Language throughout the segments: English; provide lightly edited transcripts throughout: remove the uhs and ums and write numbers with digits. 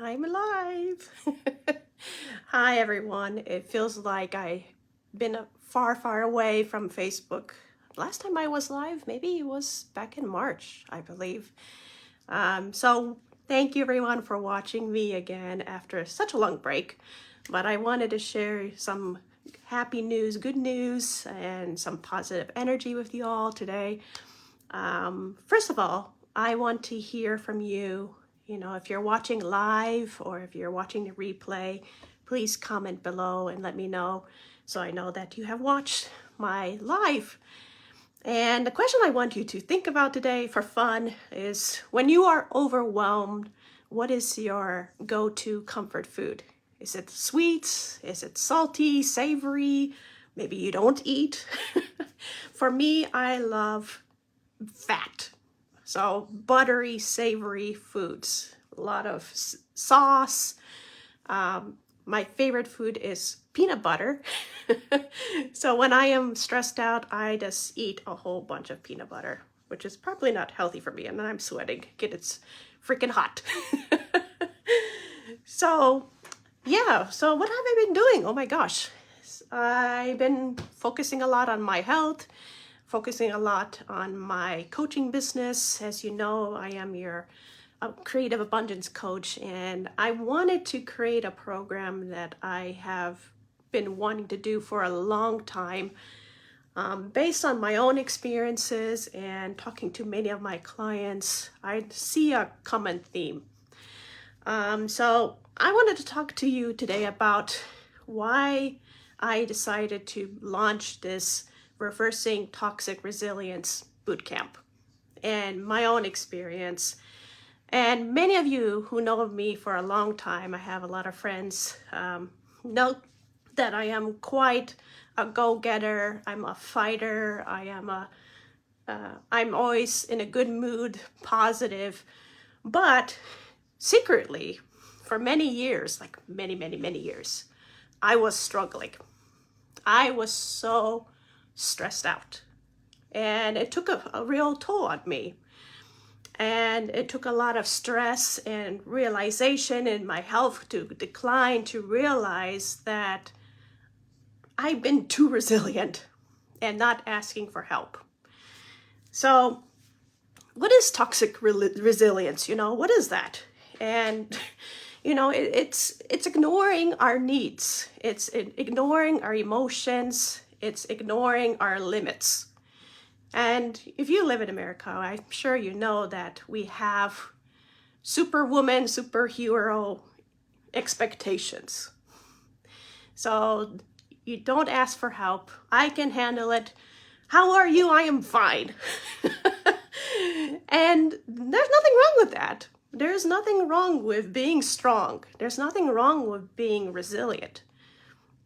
I'm alive. Hi, everyone. It feels like I've been far, far away from Facebook. Last time I was live, maybe it was back in March, I believe. So thank you, everyone, for watching me again after such a long break. But I wanted to share some happy news, good news, and some positive energy with you all today. First of all, I want to hear from you. You know, if you're watching live or if you're watching the replay, please comment below and let me know so I know that you have watched my live. And the question I want you to think about today for fun is, when you are overwhelmed, what is your go-to comfort food? Is it sweet? Is it salty, savory? Maybe you don't eat. For me, I love fat. So buttery, savory foods, a lot of sauce. My favorite food is peanut butter. So when I am stressed out, I just eat a whole bunch of peanut butter, which is probably not healthy for me. And then I'm sweating. It's freaking hot. So yeah, so what have I been doing? Oh my gosh. I've been focusing a lot on my health, focusing a lot on my coaching business. As you know, I am your creative abundance coach, and I wanted to create a program that I have been wanting to do for a long time, based on my own experiences and talking to many of my clients. I see a common theme. So I wanted to talk to you today about why I decided to launch this Reversing Toxic Resilience Bootcamp and my own experience. And many of you who know me for a long time, I have a lot of friends, know that I am quite a go-getter. I'm a fighter. I'm always in a good mood, positive, but secretly, for many years, like many years, I was struggling. I was so stressed out, and it took a real toll on me. And it took a lot of stress and realization in my health to decline to realize that I've been too resilient and not asking for help. So what is toxic resilience? You know, what is that? And you know, it's ignoring our needs. It's ignoring our emotions. It's ignoring our limits. And if you live in America, I'm sure you know that we have superwoman, superhero expectations. So you don't ask for help. I can handle it. How are you? I am fine. And there's nothing wrong with that. There's nothing wrong with being strong. There's nothing wrong with being resilient.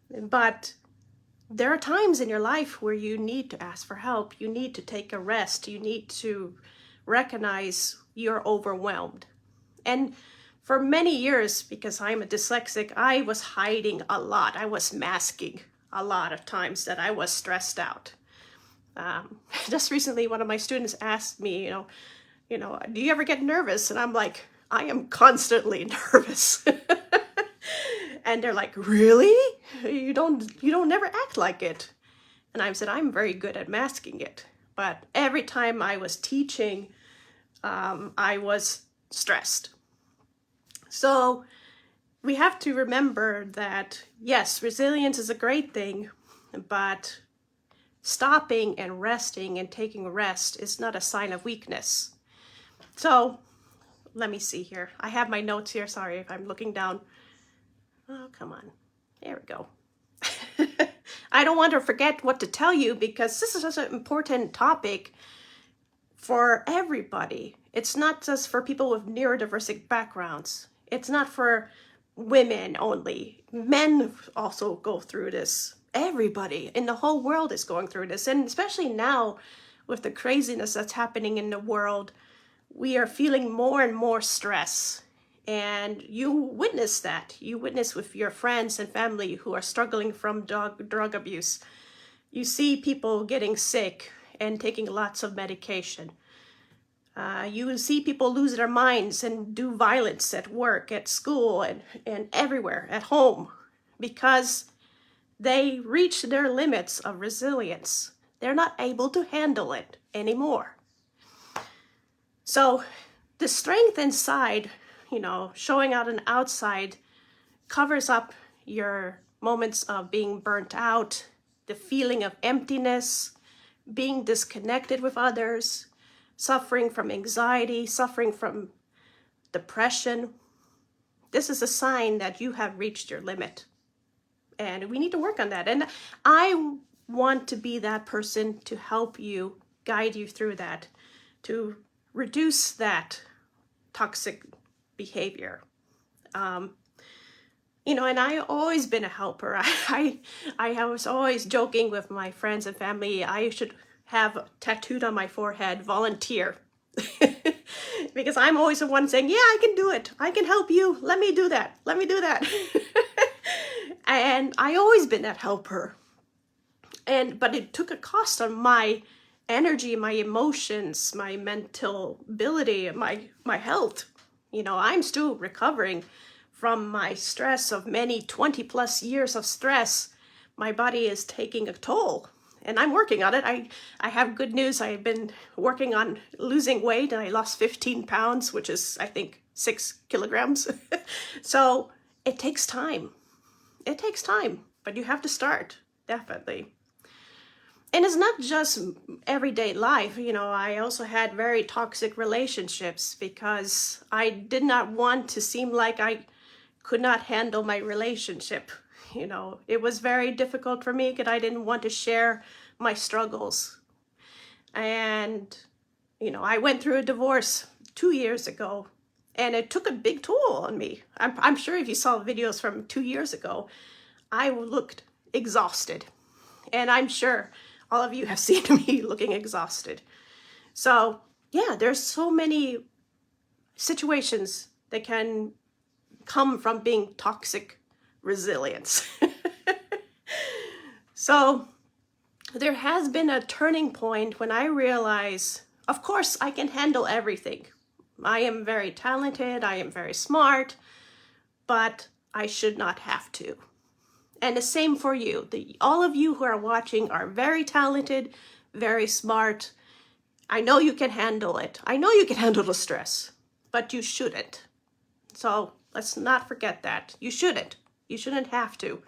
But there are times in your life where you need to ask for help. You need to take a rest. You need to recognize you're overwhelmed. And for many years, because I'm a dyslexic, I was hiding a lot. I was masking a lot of times that I was stressed out. Just recently, one of my students asked me, do you ever get nervous? And I'm like, I am constantly nervous. And they're like, really? You don't never act like it. And I said, I'm very good at masking it. But every time I was teaching, I was stressed. So we have to remember that, yes, resilience is a great thing, but stopping and resting and taking rest is not a sign of weakness. So let me see here. I have my notes here. Sorry if I'm looking down. Oh, come on. There we go. I don't want to forget what to tell you, because this is such an important topic for everybody. It's not just for people with neurodiversic backgrounds. It's not for women only. Men also go through this. Everybody in the whole world is going through this. And especially now with the craziness that's happening in the world, we are feeling more and more stress. And you witness that. You witness with your friends and family who are struggling from drug abuse. You see people getting sick and taking lots of medication. You will see people lose their minds and do violence at work, at school, and everywhere, at home, because they reach their limits of resilience. They're not able to handle it anymore. So the strength inside, showing out and outside, covers up your moments of being burnt out, the feeling of emptiness, being disconnected with others, suffering from anxiety, suffering from depression. This is a sign that you have reached your limit. And we need to work on that. And I want to be that person to help you, guide you through that, to reduce that toxic behavior. And I've always been a helper. I was always joking with my friends and family, I should have tattooed on my forehead, volunteer. Because I'm always the one saying, yeah, I can do it. I can help you. Let me do that. Let me do that. And I always been that helper. But it took a cost on my energy, my emotions, my mental ability, my health. I'm still recovering from my stress of many 20 plus years of stress. My body is taking a toll, and I'm working on it. I have good news. I've been working on losing weight, and I lost 15 pounds, which is, I think, 6 kilograms. So it takes time. It takes time, but you have to start, definitely. And it's not just everyday life. I also had very toxic relationships because I did not want to seem like I could not handle my relationship. It was very difficult for me because I didn't want to share my struggles. And, I went through a divorce 2 years ago, and it took a big toll on me. I'm sure if you saw videos from 2 years ago, I looked exhausted. And I'm sure all of you have seen me looking exhausted. So, yeah, there's so many situations that can come from being toxic resilience. So there has been a turning point when I realized, of course, I can handle everything. I am very talented, I am very smart, but I should not have to. And the same for you. All of you who are watching are very talented, very smart. I know you can handle it. I know you can handle the stress, but you shouldn't. So let's not forget that. You shouldn't. You shouldn't have to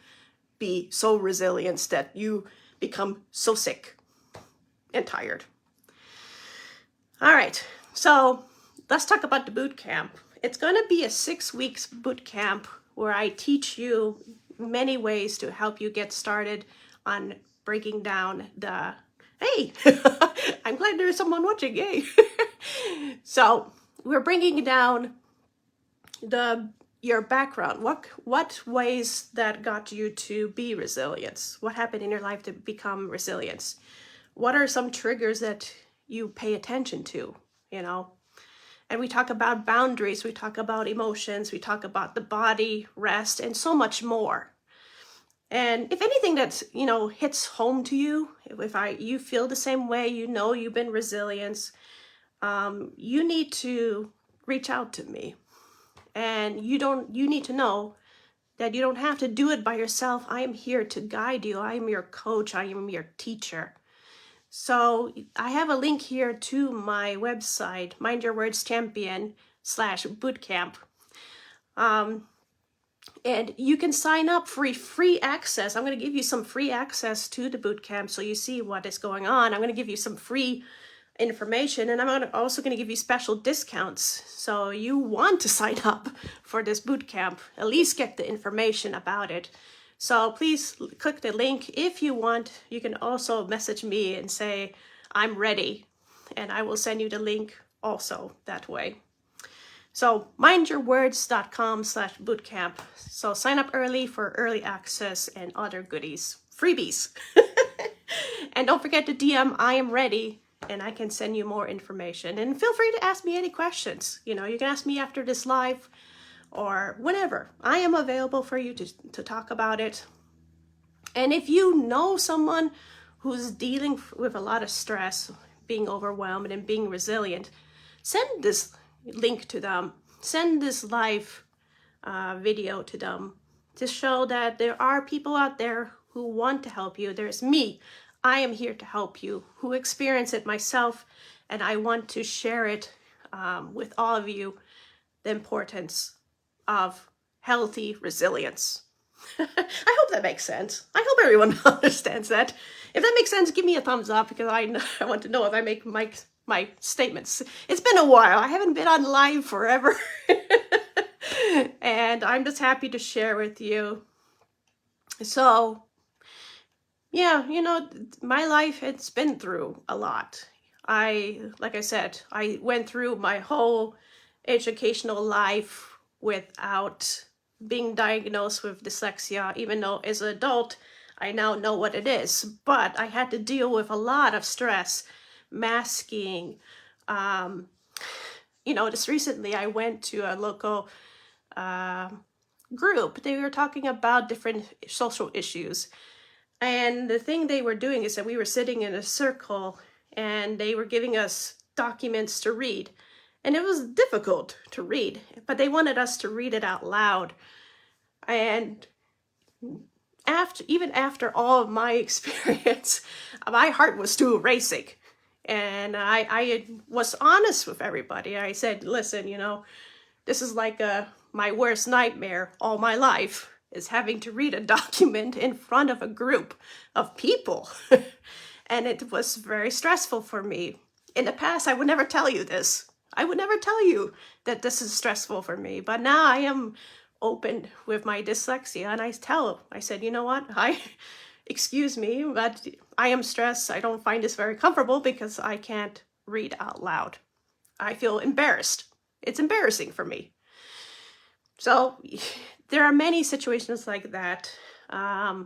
be so resilient that you become so sick and tired. All right, so let's talk about the boot camp. It's going to be a 6 weeks boot camp where I teach you many ways to help you get started on breaking down the, hey, I'm glad there's someone watching, yay. So we're bringing down your background. What ways that got you to be resilient? What happened in your life to become resilient? What are some triggers that you pay attention to, And we talk about boundaries, we talk about emotions, we talk about the body, rest, and so much more. And if anything that's, hits home to you, if you feel the same way, you've been resilient, you need to reach out to me. And you need to know that you don't have to do it by yourself. I am here to guide you. I am your coach. I am your teacher. So I have a link here to my website, mindyourwordschampion.com/bootcamp. And you can sign up for free access. I'm going to give you some free access to the bootcamp so you see what is going on. I'm going to give you some free information, and I'm also going to give you special discounts. So you want to sign up for this bootcamp, at least get the information about it. So please click the link if you want. You can also message me and say, I'm ready, and I will send you the link also that way. So mindyourwords.com/bootcamp. So sign up early for early access and other goodies, freebies. And don't forget to DM I am ready, and I can send you more information. And feel free to ask me any questions. You can ask me after this live or whenever. I am available for you to talk about it. And if you know someone who's dealing with a lot of stress, being overwhelmed and being resilient, send this link to them, send this live video to them to show that there are people out there who want to help you. There's me. I am here to help you, who experience it myself, and I want to share it with all of you, the importance of healthy resilience. I hope that makes sense. I hope everyone understands that. If that makes sense, give me a thumbs up, because I want to know if I make my statements. It's been a while. I haven't been on live forever. And I'm just happy to share with you. So, yeah, you know, my life, it's been through a lot. Like I said, I went through my whole educational life without being diagnosed with dyslexia, even though as an adult, I now know what it is. But I had to deal with a lot of stress, masking. You know, just recently I went to a local group. They were talking about different social issues. And the thing they were doing is that we were sitting in a circle and they were giving us documents to read. And it was difficult to read, but they wanted us to read it out loud. And even after all of my experience, my heart was still racing. And I was honest with everybody. I said, listen, you know, this is like my worst nightmare all my life, is having to read a document in front of a group of people. And it was very stressful for me. In the past, I would never tell you this. I would never tell you that this is stressful for me. But now I am open with my dyslexia, and I said, you know what? Excuse me, but I am stressed. I don't find this very comfortable because I can't read out loud. I feel embarrassed. It's embarrassing for me. So there are many situations like that. I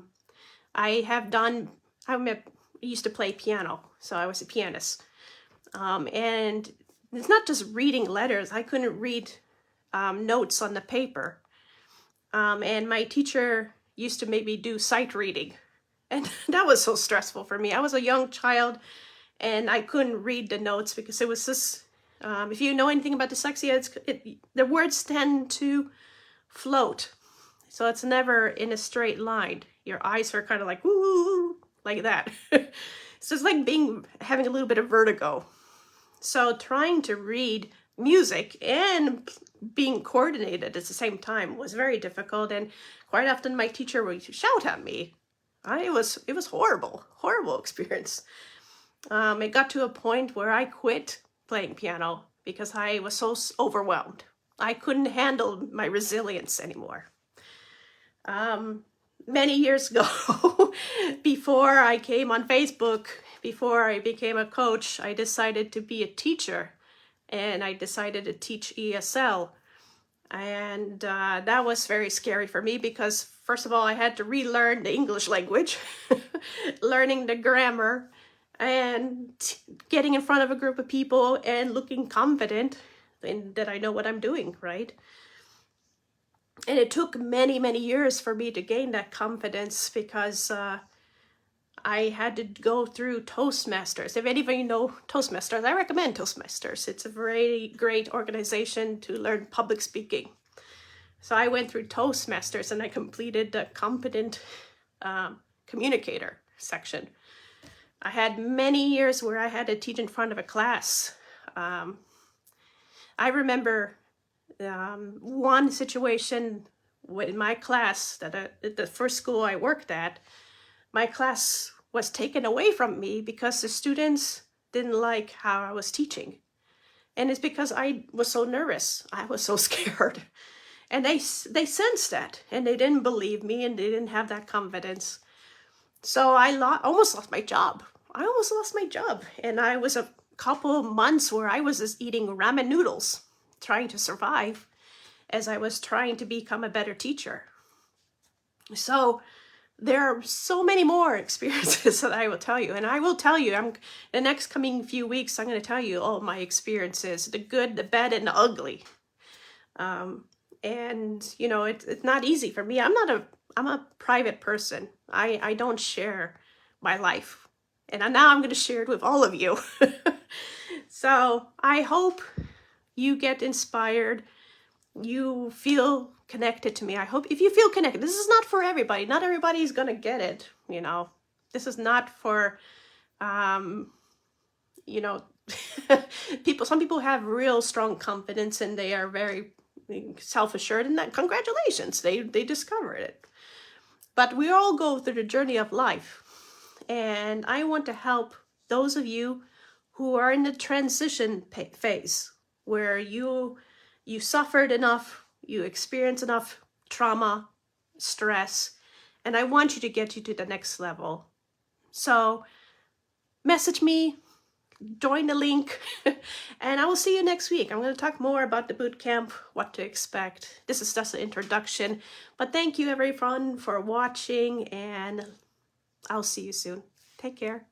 used to play piano, so I was a pianist. And it's not just reading letters. I couldn't read notes on the paper. And my teacher used to make me do sight reading. And that was so stressful for me. I was a young child and I couldn't read the notes because it was just, if you know anything about dyslexia, the words tend to float. So it's never in a straight line. Your eyes are kind of like, woo, like that. So it's like having a little bit of vertigo. So trying to read music and being coordinated at the same time was very difficult. And quite often my teacher would shout at me. It was horrible experience. It got to a point where I quit playing piano because I was so overwhelmed. I couldn't handle my resilience anymore. Many years ago, before I came on Facebook, before I became a coach, I decided to be a teacher, and I decided to teach ESL. And that was very scary for me because, first of all, I had to relearn the English language, learning the grammar, and getting in front of a group of people and looking confident in that I know what I'm doing, right? And it took many, many years for me to gain that confidence because I had to go through Toastmasters. If anybody know Toastmasters, I recommend Toastmasters. It's a very great organization to learn public speaking. So I went through Toastmasters and I completed the competent communicator section. I had many years where I had to teach in front of a class. I remember one situation in my class that at the first school I worked at, my class was taken away from me because the students didn't like how I was teaching. And it's because I was so nervous. I was so scared. And they sensed that, and they didn't believe me, and they didn't have that confidence. So I almost lost my job. And I was a couple of months where I was just eating ramen noodles, trying to survive as I was trying to become a better teacher. So there are so many more experiences that I will tell you. And I will tell you, the next coming few weeks, I'm going to tell you all my experiences, the good, the bad, and the ugly. And, you know, it's not easy for me. I'm a private person. I don't share my life. And now I'm going to share it with all of you. So I hope you get inspired, you feel connected to me. I hope if you feel connected, this is not for everybody. Not everybody's gonna get it, you know. This is not for, you know, some people have real strong confidence and they are very self-assured, and that, congratulations, they discovered it. But we all go through the journey of life, and I want to help those of you who are in the transition phase, where you suffered enough, you experienced enough trauma, stress, and I want you to get you to the next level. So message me, join the link, and I will see you next week. I'm going to talk more about the bootcamp, what to expect. This is just an introduction, but thank you everyone for watching, and I'll see you soon. Take care.